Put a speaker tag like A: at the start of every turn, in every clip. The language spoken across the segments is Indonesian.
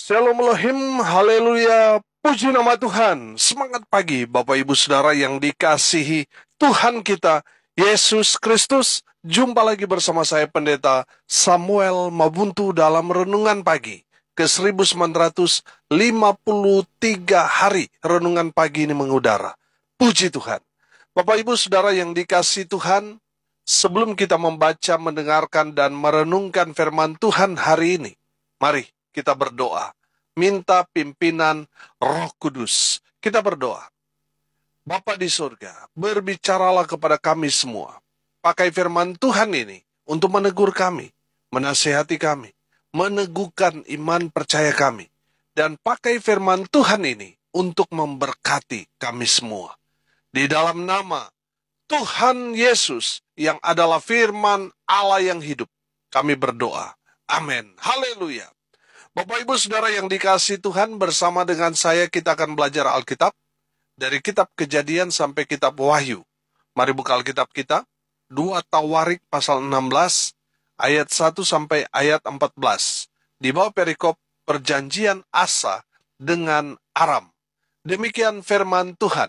A: Shalom Elohim, haleluya, puji nama Tuhan. Semangat pagi Bapak Ibu Saudara yang dikasihi Tuhan kita, Yesus Kristus. Jumpa lagi bersama saya Pendeta Samuel Mabuntu dalam Renungan Pagi ke 1953 hari Renungan Pagi ini mengudara. Puji Tuhan. Bapak Ibu Saudara yang dikasihi Tuhan, sebelum kita membaca, mendengarkan, dan merenungkan firman Tuhan hari ini, mari kita berdoa, minta pimpinan Roh Kudus. Kita berdoa. Bapa di surga, berbicaralah kepada kami semua. Pakai firman Tuhan ini untuk menegur kami, menasihati kami, meneguhkan iman percaya kami. Dan pakai firman Tuhan ini untuk memberkati kami semua. Di dalam nama Tuhan Yesus yang adalah firman Allah yang hidup, kami berdoa. Amin. Haleluya. Bapak Ibu Saudara yang dikasihi Tuhan, bersama dengan saya kita akan belajar Alkitab dari kitab Kejadian sampai kitab Wahyu. Mari buka Alkitab kita, 2 Tawarik pasal 16 ayat 1 sampai ayat 14. Di bawah perikop perjanjian Asa dengan Aram. Demikian firman Tuhan.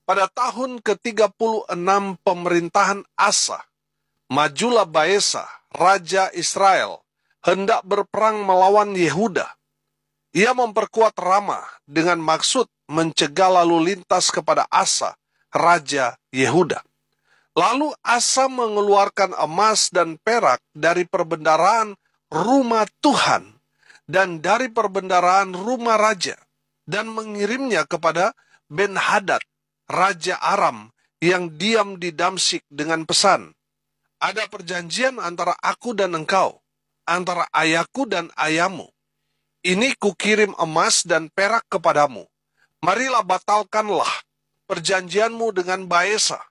A: Pada tahun ke-36 pemerintahan Asa, majulah Baesa, raja Israel, hendak berperang melawan Yehuda. Ia memperkuat Rama dengan maksud mencegah lalu lintas kepada Asa, raja Yehuda. Lalu Asa mengeluarkan emas dan perak dari perbendaharaan rumah Tuhan dan dari perbendaharaan rumah raja, dan mengirimnya kepada Ben-Hadad, raja Aram, yang diam di Damsyik dengan pesan, "Ada perjanjian antara aku dan engkau, antara ayahku dan ayahmu. Ini kukirim emas dan perak kepadamu. Marilah batalkanlah perjanjianmu dengan Baesa,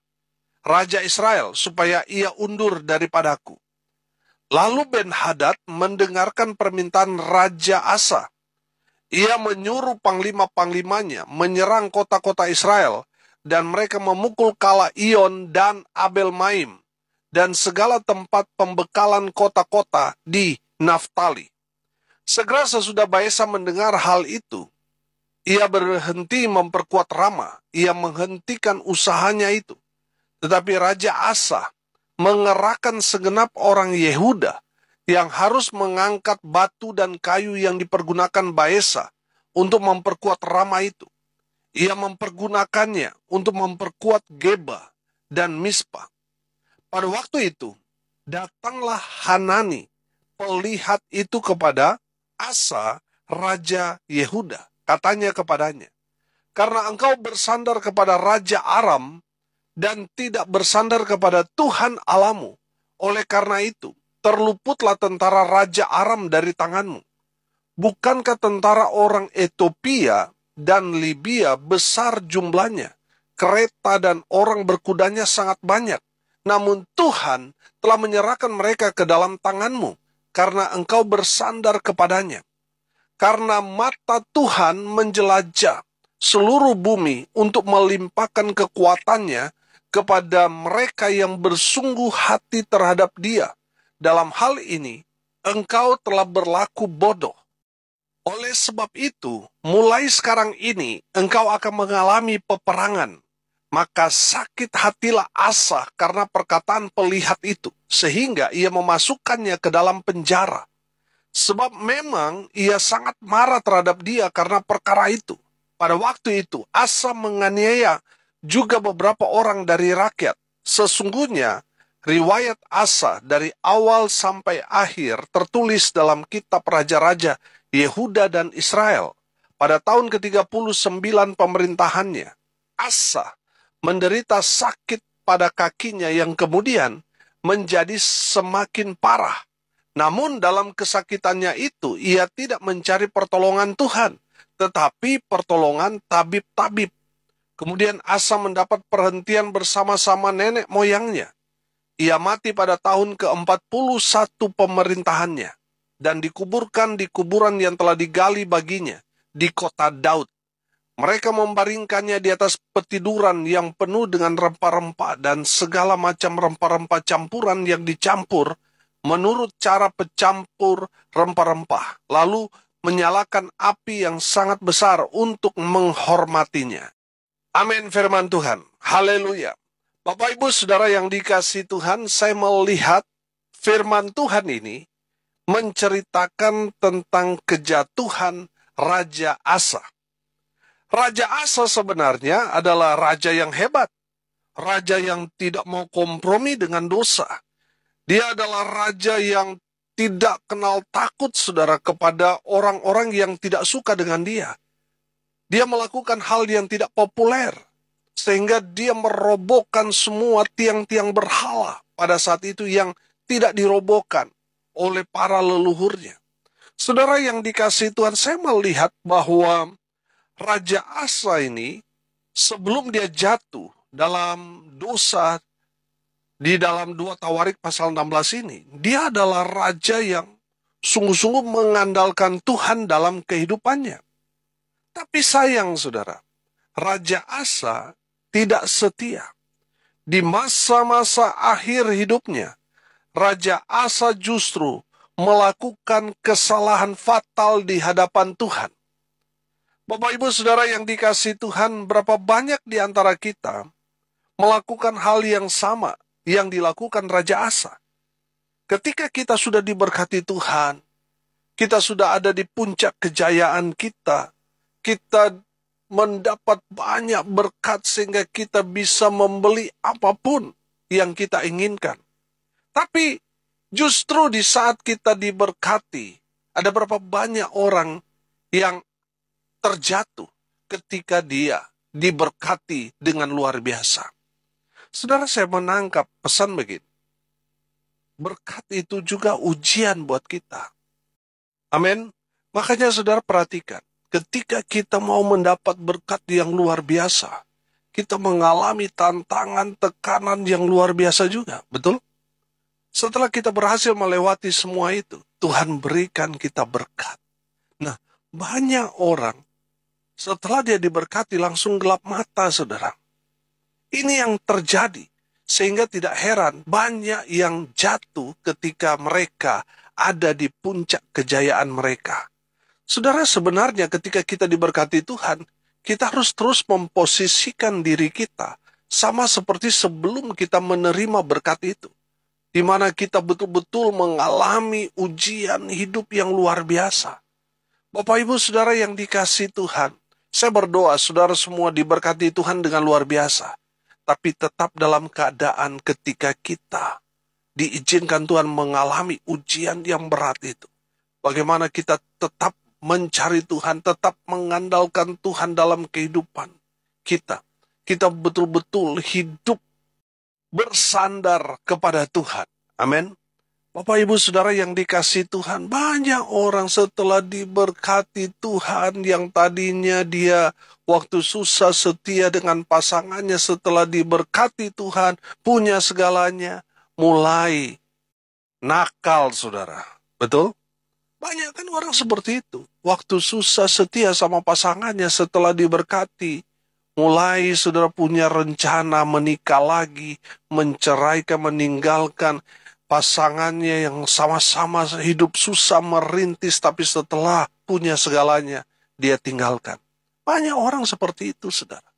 A: raja Israel, supaya ia undur daripadaku." Lalu Ben-Hadad mendengarkan permintaan Raja Asa. Ia menyuruh panglima-panglimanya menyerang kota-kota Israel, dan mereka memukul Kala Iyon dan Abel Maim, dan segala tempat pembekalan kota-kota di Naftali. Segera sesudah Baesa mendengar hal itu, ia berhenti memperkuat Rama. Ia menghentikan usahanya itu. Tetapi Raja Asa mengerahkan segenap orang Yehuda yang harus mengangkat batu dan kayu yang dipergunakan Baesa untuk memperkuat Rama itu. Ia mempergunakannya untuk memperkuat Geba dan Mispa. Pada waktu itu, datanglah Hanani, pelihat itu kepada Asa, raja Yehuda. Katanya kepadanya, "Karena engkau bersandar kepada Raja Aram dan tidak bersandar kepada Tuhan Allahmu, oleh karena itu, terluputlah tentara Raja Aram dari tanganmu. Bukankah tentara orang Ethiopia dan Libya besar jumlahnya, kereta dan orang berkudanya sangat banyak. Namun Tuhan telah menyerahkan mereka ke dalam tanganmu, karena engkau bersandar kepadanya. Karena mata Tuhan menjelajah seluruh bumi untuk melimpahkan kekuatannya kepada mereka yang bersungguh hati terhadap Dia. Dalam hal ini, engkau telah berlaku bodoh. Oleh sebab itu, mulai sekarang ini, engkau akan mengalami peperangan. Maka sakit hatilah Asa karena perkataan pelihat itu, sehingga ia memasukkannya ke dalam penjara. Sebab memang ia sangat marah terhadap dia karena perkara itu. Pada waktu itu, Asa menganiaya juga beberapa orang dari rakyat. Sesungguhnya, riwayat Asa dari awal sampai akhir tertulis dalam kitab Raja-Raja Yehuda dan Israel. Pada tahun ke-39 pemerintahannya, Asa menderita sakit pada kakinya yang kemudian menjadi semakin parah. Namun dalam kesakitannya itu, ia tidak mencari pertolongan Tuhan, tetapi pertolongan tabib-tabib. Kemudian Asa mendapat perhentian bersama-sama nenek moyangnya. Ia mati pada tahun ke-41 pemerintahannya, dan dikuburkan di kuburan yang telah digali baginya, di kota Daud. Mereka membaringkannya di atas petiduran yang penuh dengan rempah-rempah dan segala macam rempah-rempah campuran yang dicampur menurut cara pencampur rempah-rempah, lalu menyalakan api yang sangat besar untuk menghormatinya. Amin firman Tuhan. Haleluya. Bapak Ibu Saudara yang dikasihi Tuhan, saya melihat firman Tuhan ini menceritakan tentang kejatuhan Raja Asa. Raja Asa sebenarnya adalah raja yang hebat. Raja yang tidak mau kompromi dengan dosa. Dia adalah raja yang tidak kenal takut, saudara, kepada orang-orang yang tidak suka dengan dia. Dia melakukan hal yang tidak populer, sehingga dia merobohkan semua tiang-tiang berhala pada saat itu yang tidak dirobohkan oleh para leluhurnya. Saudara yang dikasihi Tuhan, saya melihat bahwa Raja Asa ini, sebelum dia jatuh dalam dosa, di dalam 2 Tawarik pasal 16 ini, dia adalah raja yang sungguh-sungguh mengandalkan Tuhan dalam kehidupannya. Tapi sayang saudara, Raja Asa tidak setia. Di masa-masa akhir hidupnya, Raja Asa justru melakukan kesalahan fatal di hadapan Tuhan. Bapak Ibu Saudara yang dikasihi Tuhan, berapa banyak di antara kita melakukan hal yang sama yang dilakukan Raja Asa. Ketika kita sudah diberkati Tuhan, kita sudah ada di puncak kejayaan kita mendapat banyak berkat sehingga kita bisa membeli apapun yang kita inginkan. Tapi justru di saat kita diberkati, ada berapa banyak orang yang terjatuh ketika dia diberkati dengan luar biasa. Saudara, saya menangkap pesan begini. Berkat itu juga ujian buat kita. Amin. Makanya saudara perhatikan, ketika kita mau mendapat berkat yang luar biasa, kita mengalami tantangan, tekanan yang luar biasa juga. Betul? Setelah kita berhasil melewati semua itu, Tuhan berikan kita berkat. Nah, banyak orang setelah dia diberkati langsung gelap mata, saudara. Ini yang terjadi, sehingga tidak heran banyak yang jatuh ketika mereka ada di puncak kejayaan mereka. Saudara, sebenarnya ketika kita diberkati Tuhan, kita harus terus memposisikan diri kita sama seperti sebelum kita menerima berkat itu, di mana kita betul-betul mengalami ujian hidup yang luar biasa. Bapak Ibu Saudara yang dikasihi Tuhan, saya berdoa saudara semua diberkati Tuhan dengan luar biasa. Tapi tetap dalam keadaan ketika kita diizinkan Tuhan mengalami ujian yang berat itu. Bagaimana kita tetap mencari Tuhan, tetap mengandalkan Tuhan dalam kehidupan kita. Kita betul-betul hidup bersandar kepada Tuhan. Amin. Bapak Ibu Saudara yang dikasihi Tuhan, banyak orang setelah diberkati Tuhan yang tadinya dia waktu susah setia dengan pasangannya, setelah diberkati Tuhan, punya segalanya, mulai nakal saudara. Betul? Banyak kan orang seperti itu. Waktu susah setia sama pasangannya, setelah diberkati, mulai saudara punya rencana menikah lagi, menceraikan, meninggalkan pasangannya yang sama-sama hidup susah merintis, tapi setelah punya segalanya, dia tinggalkan. Banyak orang seperti itu, saudara.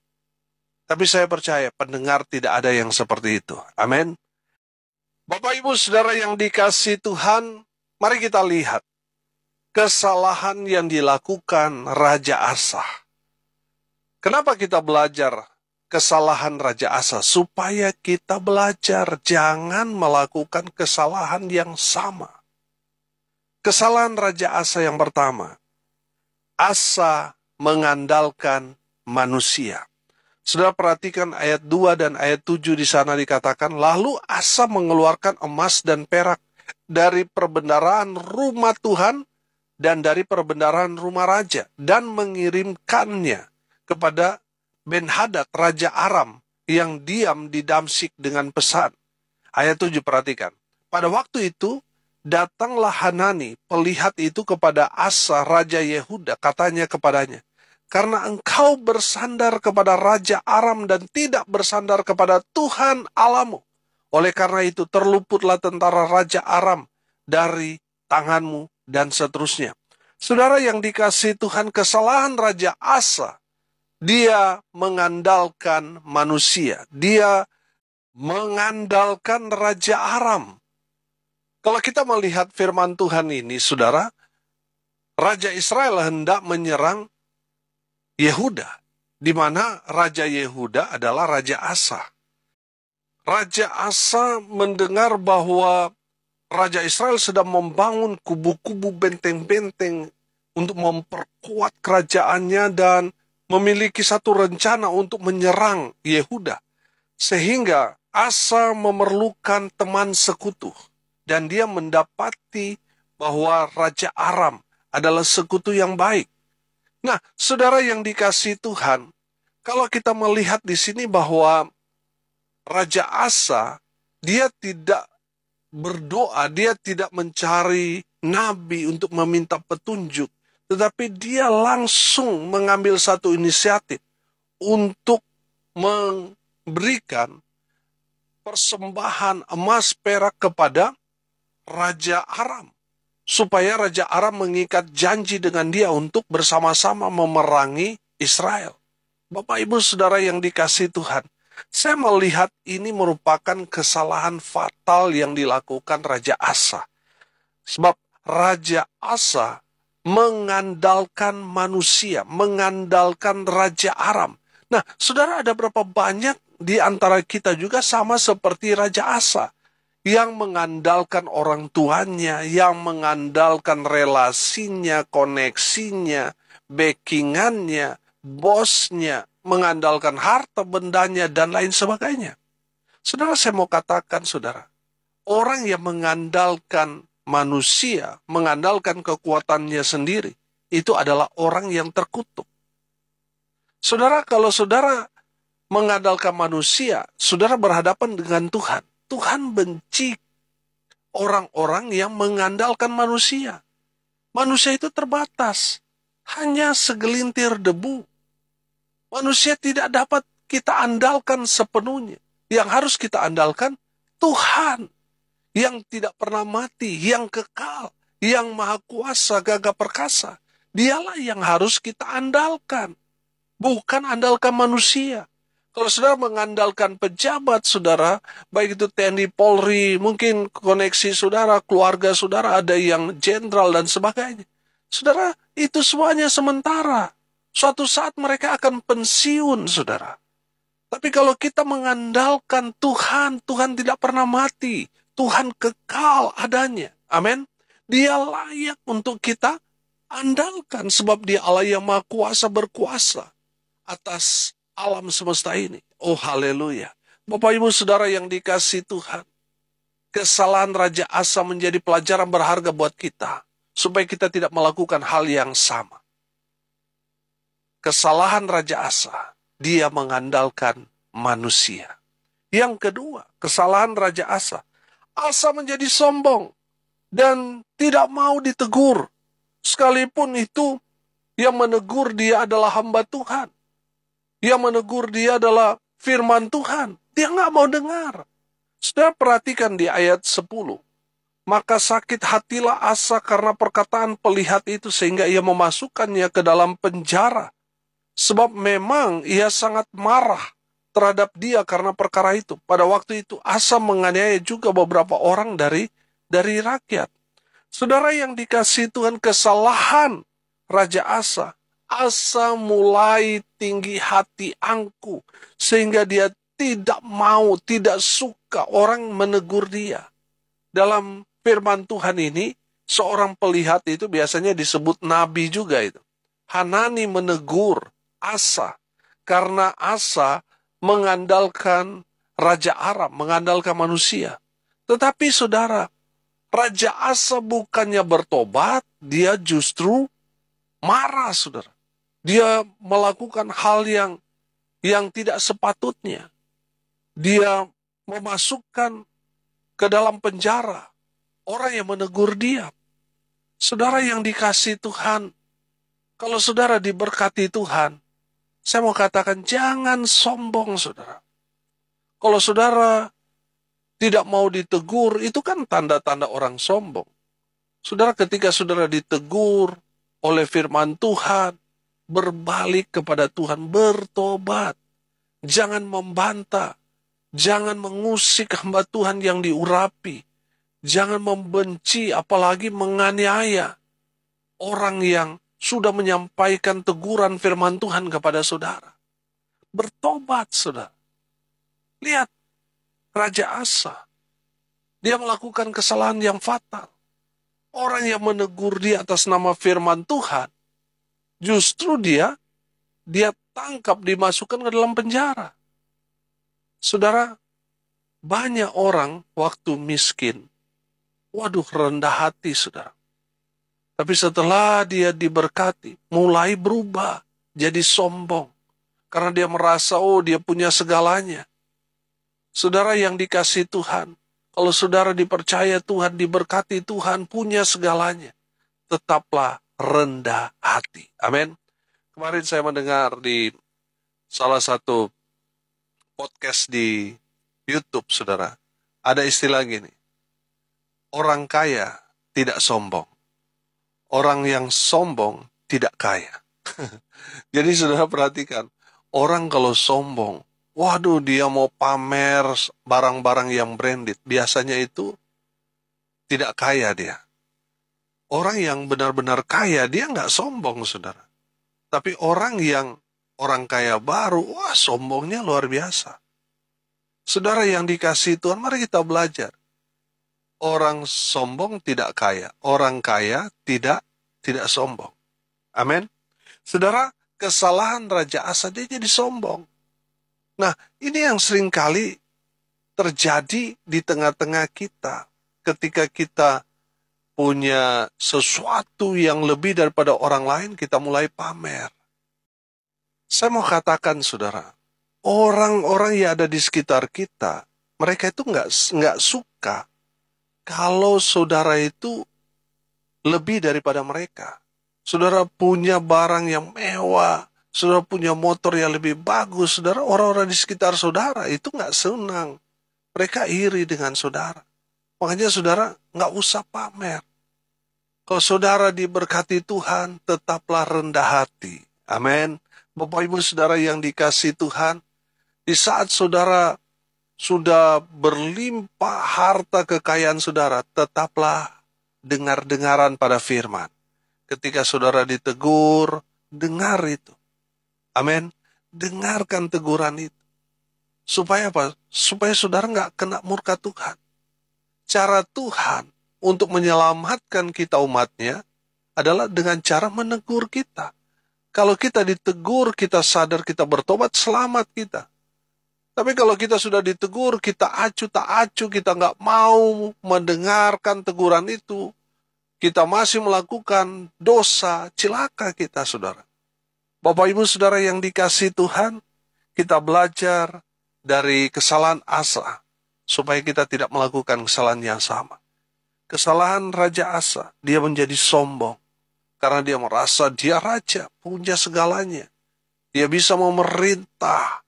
A: Tapi saya percaya pendengar tidak ada yang seperti itu. Amin. Bapak Ibu Saudara yang dikasihi Tuhan, mari kita lihat kesalahan yang dilakukan Raja Asa. Kenapa kita belajar kesalahan Raja Asa? Supaya kita belajar jangan melakukan kesalahan yang sama. Kesalahan Raja Asa yang pertama, Asa mengandalkan manusia. Saudara perhatikan ayat 2 dan ayat 7 di sana dikatakan, lalu Asa mengeluarkan emas dan perak dari perbendaharaan rumah Tuhan dan dari perbendaharaan rumah raja dan mengirimkannya kepada Ben-Hadad, Raja Aram, yang diam di Damsyik dengan pesan. Ayat 7 perhatikan. Pada waktu itu, datanglah Hanani, pelihat itu kepada Asa, Raja Yehuda, katanya kepadanya, karena engkau bersandar kepada Raja Aram dan tidak bersandar kepada Tuhan Allahmu. Oleh karena itu terluputlah tentara Raja Aram dari tanganmu, dan seterusnya. Saudara yang dikasihi Tuhan, kesalahan Raja Asa, dia mengandalkan manusia. Dia mengandalkan Raja Aram. Kalau kita melihat firman Tuhan ini, saudara, Raja Israel hendak menyerang Yehuda, di mana Raja Yehuda adalah Raja Asa. Raja Asa mendengar bahwa Raja Israel sedang membangun kubu-kubu benteng-benteng untuk memperkuat kerajaannya dan memiliki satu rencana untuk menyerang Yehuda. Sehingga Asa memerlukan teman sekutu. Dan dia mendapati bahwa Raja Aram adalah sekutu yang baik. Nah, saudara yang dikasihi Tuhan, kalau kita melihat di sini bahwa Raja Asa, dia tidak berdoa, dia tidak mencari nabi untuk meminta petunjuk, tetapi dia langsung mengambil satu inisiatif untuk memberikan persembahan emas perak kepada Raja Aram, supaya Raja Aram mengikat janji dengan dia untuk bersama-sama memerangi Israel. Bapak Ibu Saudara yang dikasihi Tuhan, saya melihat ini merupakan kesalahan fatal yang dilakukan Raja Asa. Sebab Raja Asa mengandalkan manusia, mengandalkan Raja Aram. Nah, saudara, ada berapa banyak di antara kita juga sama seperti Raja Asa, yang mengandalkan orang tuanya, yang mengandalkan relasinya, koneksinya, backingannya, bosnya, mengandalkan harta bendanya, dan lain sebagainya. Saudara, saya mau katakan, saudara, orang yang mengandalkan manusia, mengandalkan kekuatannya sendiri, itu adalah orang yang terkutuk. Saudara, kalau saudara mengandalkan manusia, saudara berhadapan dengan Tuhan. Tuhan benci orang-orang yang mengandalkan manusia. Manusia itu terbatas, hanya segelintir debu. Manusia tidak dapat kita andalkan sepenuhnya. Yang harus kita andalkan Tuhan, yang tidak pernah mati, yang kekal, yang maha kuasa, gagah perkasa. Dialah yang harus kita andalkan, bukan andalkan manusia. Kalau saudara mengandalkan pejabat saudara, baik itu TNI, Polri, mungkin koneksi saudara, keluarga saudara, ada yang jenderal dan sebagainya. Saudara, itu semuanya sementara. Suatu saat mereka akan pensiun, saudara. Tapi kalau kita mengandalkan Tuhan, Tuhan tidak pernah mati. Tuhan kekal adanya. Amin. Dia layak untuk kita andalkan, sebab dia Allah yang maha kuasa, berkuasa atas alam semesta ini. Oh, haleluya. Bapak Ibu Saudara yang dikasihi Tuhan, kesalahan Raja Asa menjadi pelajaran berharga buat kita, supaya kita tidak melakukan hal yang sama. Kesalahan Raja Asa, dia mengandalkan manusia. Yang kedua, kesalahan Raja Asa. Asa menjadi sombong dan tidak mau ditegur. Sekalipun itu yang menegur dia adalah hamba Tuhan. Yang menegur dia adalah firman Tuhan. Dia nggak mau dengar. Sudah perhatikan di ayat 10. Maka sakit hatilah Asa karena perkataan pelihat itu, sehingga ia memasukkannya ke dalam penjara. Sebab memang ia sangat marah terhadap dia karena perkara itu. Pada waktu itu Asa menganiaya juga beberapa orang dari rakyat. Saudara yang dikasihi Tuhan, kesalahan Raja Asa. Asa mulai tinggi hati angkuh, sehingga dia tidak mau, tidak suka orang menegur dia. Dalam firman Tuhan ini, seorang pelihat itu biasanya disebut nabi juga itu. Hanani menegur Asa, karena Asa mengandalkan Raja Aram, mengandalkan manusia. Tetapi saudara, Raja Asa bukannya bertobat, dia justru marah, saudara. Dia melakukan hal yang tidak sepatutnya. Dia memasukkan ke dalam penjara orang yang menegur dia. Saudara yang dikasihi Tuhan, kalau saudara diberkati Tuhan, saya mau katakan jangan sombong, saudara. Kalau saudara tidak mau ditegur, itu kan tanda-tanda orang sombong. Saudara, ketika saudara ditegur oleh firman Tuhan, berbalik kepada Tuhan, bertobat. Jangan membantah, jangan mengusik hamba Tuhan yang diurapi. Jangan membenci, apalagi menganiaya orang yang sudah menyampaikan teguran firman Tuhan kepada saudara. Bertobat, saudara. Lihat, Raja Asa, dia melakukan kesalahan yang fatal. Orang yang menegur dia atas nama firman Tuhan, justru dia tangkap, dimasukkan ke dalam penjara. Saudara, banyak orang waktu miskin, waduh, rendah hati, saudara. Tapi setelah dia diberkati, mulai berubah, jadi sombong. Karena dia merasa, oh, dia punya segalanya. Saudara yang dikasihi Tuhan, kalau saudara dipercaya Tuhan, diberkati Tuhan, punya segalanya, tetaplah rendah hati. Amin. Kemarin saya mendengar di salah satu podcast di YouTube, saudara, ada istilah gini, orang kaya tidak sombong, orang yang sombong tidak kaya. Jadi saudara perhatikan, orang kalau sombong, waduh, dia mau pamer barang-barang yang branded, biasanya itu tidak kaya dia. Orang yang benar-benar kaya, dia nggak sombong, saudara. Tapi orang kaya baru, wah, sombongnya luar biasa. Saudara yang dikasihi Tuhan, mari kita belajar. Orang sombong tidak kaya, orang kaya tidak sombong. Amin. Saudara, kesalahan Raja Asa, dia jadi sombong. Nah, ini yang seringkali terjadi di tengah-tengah kita. Ketika kita punya sesuatu yang lebih daripada orang lain, kita mulai pamer. Saya mau katakan, saudara, orang-orang yang ada di sekitar kita, mereka itu nggak suka kalau saudara itu lebih daripada mereka. Saudara punya barang yang mewah, saudara punya motor yang lebih bagus, saudara, orang-orang di sekitar saudara itu nggak senang. Mereka iri dengan saudara. Makanya saudara nggak usah pamer. Kalau saudara diberkati Tuhan, tetaplah rendah hati. Amin. Bapak Ibu saudara yang dikasihi Tuhan, di saat saudara sudah berlimpah harta kekayaan saudara, tetaplah dengar-dengaran pada firman. Ketika saudara ditegur, dengar itu. Amin. Dengarkan teguran itu. Supaya apa? Supaya saudara nggak kena murka Tuhan. Cara Tuhan untuk menyelamatkan kita umatnya adalah dengan cara menegur kita. Kalau kita ditegur, kita sadar, kita bertobat, selamat kita. Tapi kalau kita sudah ditegur, kita acuh tak acuh, kita nggak mau mendengarkan teguran itu, kita masih melakukan dosa, celaka kita, saudara. Bapak Ibu saudara yang dikasihi Tuhan, kita belajar dari kesalahan Asa, supaya kita tidak melakukan kesalahan yang sama. Kesalahan Raja Asa, dia menjadi sombong. Karena dia merasa dia raja, punya segalanya. Dia bisa memerintah.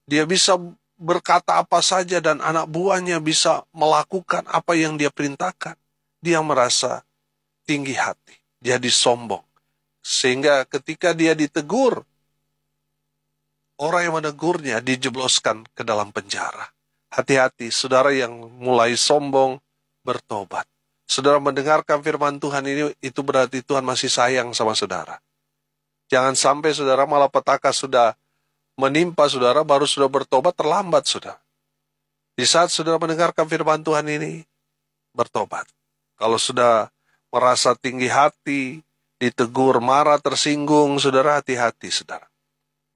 A: Dia bisa berkata apa saja dan anak buahnya bisa melakukan apa yang dia perintahkan. Dia merasa tinggi hati. Jadi sombong. Sehingga ketika dia ditegur, orang yang menegurnya dijebloskan ke dalam penjara. Hati-hati, saudara yang mulai sombong, bertobat. Saudara mendengarkan firman Tuhan ini, itu berarti Tuhan masih sayang sama saudara. Jangan sampai saudara malapetaka sudah menimpa saudara, baru sudah bertobat, terlambat saudara. Di saat saudara mendengarkan firman Tuhan ini, bertobat. Kalau sudah merasa tinggi hati, ditegur, marah, tersinggung, saudara, hati-hati saudara.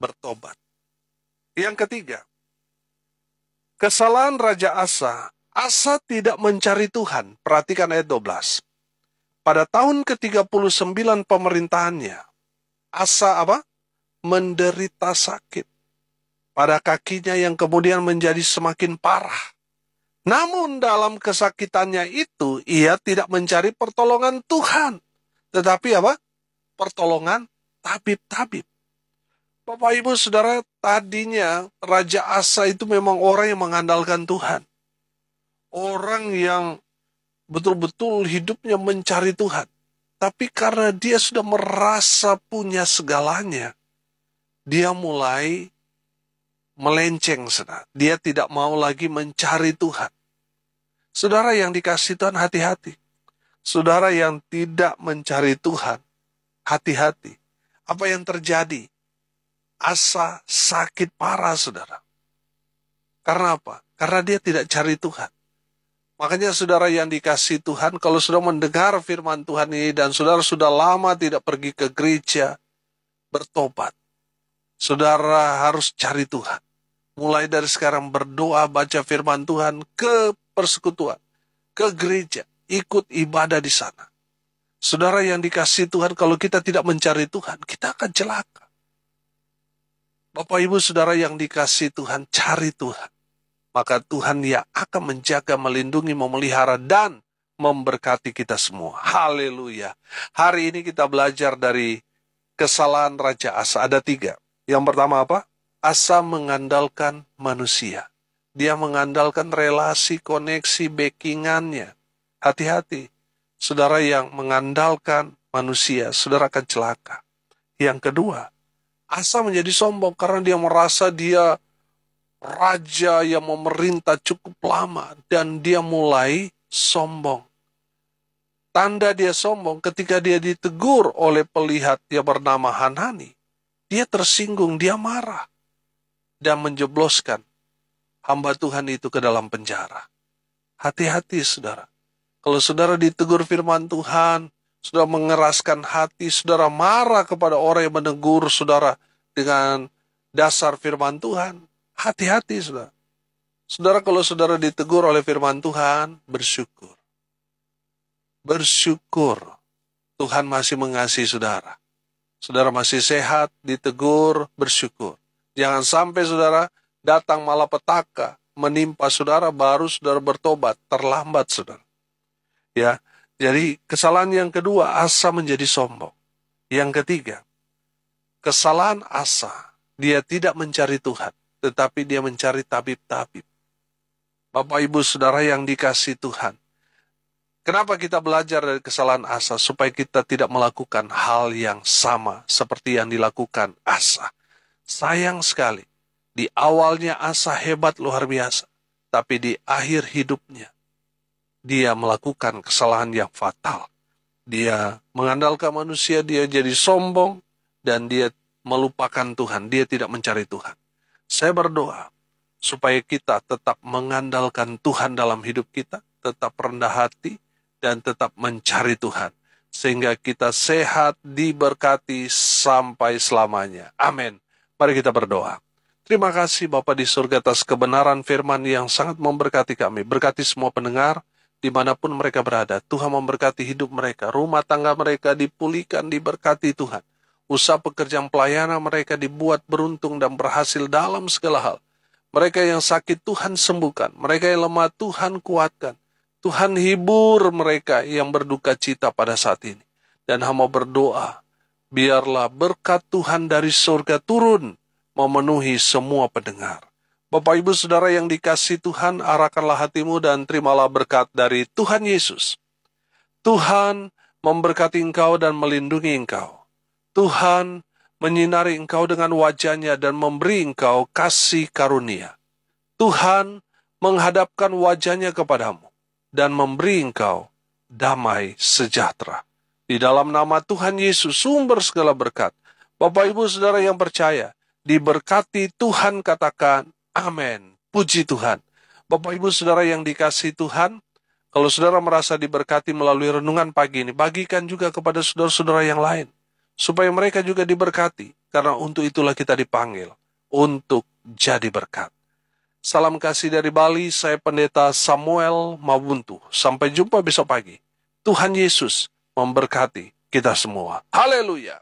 A: Bertobat. Yang ketiga, kesalahan Raja Asa. Asa tidak mencari Tuhan. Perhatikan ayat 12. Pada tahun ke-39 pemerintahannya, Asa apa? Menderita sakit pada kakinya yang kemudian menjadi semakin parah. Namun dalam kesakitannya itu, ia tidak mencari pertolongan Tuhan. Tetapi apa? Pertolongan tabib-tabib. Bapak Ibu Saudara, tadinya Raja Asa itu memang orang yang mengandalkan Tuhan. Orang yang betul-betul hidupnya mencari Tuhan. Tapi karena dia sudah merasa punya segalanya, dia mulai melenceng, saudara. Dia tidak mau lagi mencari Tuhan. Saudara yang dikasihi Tuhan, hati-hati. Saudara yang tidak mencari Tuhan, hati-hati. Apa yang terjadi? Asa sakit parah, saudara. Karena apa? Karena dia tidak cari Tuhan. Makanya saudara yang dikasihi Tuhan, kalau sudah mendengar firman Tuhan ini dan saudara sudah lama tidak pergi ke gereja, bertobat. Saudara harus cari Tuhan. Mulai dari sekarang berdoa, baca firman Tuhan, ke persekutuan, ke gereja, ikut ibadah di sana. Saudara yang dikasihi Tuhan, kalau kita tidak mencari Tuhan, kita akan celaka. Bapak Ibu saudara yang dikasihi Tuhan, cari Tuhan. Maka Tuhan yang akan menjaga, melindungi, memelihara, dan memberkati kita semua. Haleluya. Hari ini kita belajar dari kesalahan Raja Asa. Ada 3. Yang pertama apa? Asa mengandalkan manusia. Dia mengandalkan relasi, koneksi, backingannya. Hati-hati. Saudara yang mengandalkan manusia, saudara akan celaka. Yang kedua, Asa menjadi sombong karena dia merasa dia raja yang memerintah cukup lama dan dia mulai sombong. Tanda dia sombong ketika dia ditegur oleh pelihat yang bernama Hanani. Dia tersinggung, dia marah dan menjebloskan hamba Tuhan itu ke dalam penjara. Hati-hati saudara. Kalau saudara ditegur firman Tuhan, saudara mengeraskan hati, saudara marah kepada orang yang menegur saudara dengan dasar firman Tuhan. Hati-hati saudara. Saudara kalau saudara ditegur oleh firman Tuhan, bersyukur. Bersyukur Tuhan masih mengasihi saudara. Saudara masih sehat, ditegur, bersyukur. Jangan sampai saudara datang malapetaka menimpa saudara, baru saudara bertobat, terlambat saudara. Ya, jadi kesalahan yang kedua, Asa menjadi sombong. Yang ketiga, kesalahan Asa, dia tidak mencari Tuhan, tetapi dia mencari tabib-tabib. Bapak Ibu saudara yang dikasihi Tuhan, kenapa kita belajar dari kesalahan Asa? Supaya kita tidak melakukan hal yang sama seperti yang dilakukan Asa. Sayang sekali, di awalnya Asa hebat luar biasa, tapi di akhir hidupnya, dia melakukan kesalahan yang fatal. Dia mengandalkan manusia, dia jadi sombong, dan dia melupakan Tuhan, dia tidak mencari Tuhan. Saya berdoa, supaya kita tetap mengandalkan Tuhan dalam hidup kita, tetap rendah hati, dan tetap mencari Tuhan. Sehingga kita sehat, diberkati sampai selamanya. Amin. Mari kita berdoa. Terima kasih Bapa di surga atas kebenaran firman yang sangat memberkati kami. Berkati semua pendengar, dimanapun mereka berada. Tuhan memberkati hidup mereka, rumah tangga mereka dipulihkan, diberkati Tuhan. Usaha pekerjaan pelayanan mereka dibuat beruntung dan berhasil dalam segala hal. Mereka yang sakit Tuhan sembuhkan, mereka yang lemah Tuhan kuatkan. Tuhan hibur mereka yang berduka cita pada saat ini. Dan hamba berdoa, biarlah berkat Tuhan dari surga turun, memenuhi semua pendengar. Bapak Ibu Saudara yang dikasihi Tuhan, arahkanlah hatimu dan terimalah berkat dari Tuhan Yesus. Tuhan memberkati engkau dan melindungi engkau. Tuhan menyinari engkau dengan wajah-Nya dan memberi engkau kasih karunia. Tuhan menghadapkan wajah-Nya kepadamu dan memberi engkau damai sejahtera. Di dalam nama Tuhan Yesus, sumber segala berkat. Bapak Ibu Saudara yang percaya, diberkati Tuhan, katakan amin. Puji Tuhan. Bapak Ibu Saudara yang dikasihi Tuhan, kalau saudara merasa diberkati melalui renungan pagi ini, bagikan juga kepada saudara-saudara yang lain. Supaya mereka juga diberkati, karena untuk itulah kita dipanggil, untuk jadi berkat. Salam kasih dari Bali, saya Pendeta Samuel Mabuntu. Sampai jumpa besok pagi. Tuhan Yesus memberkati kita semua. Haleluya.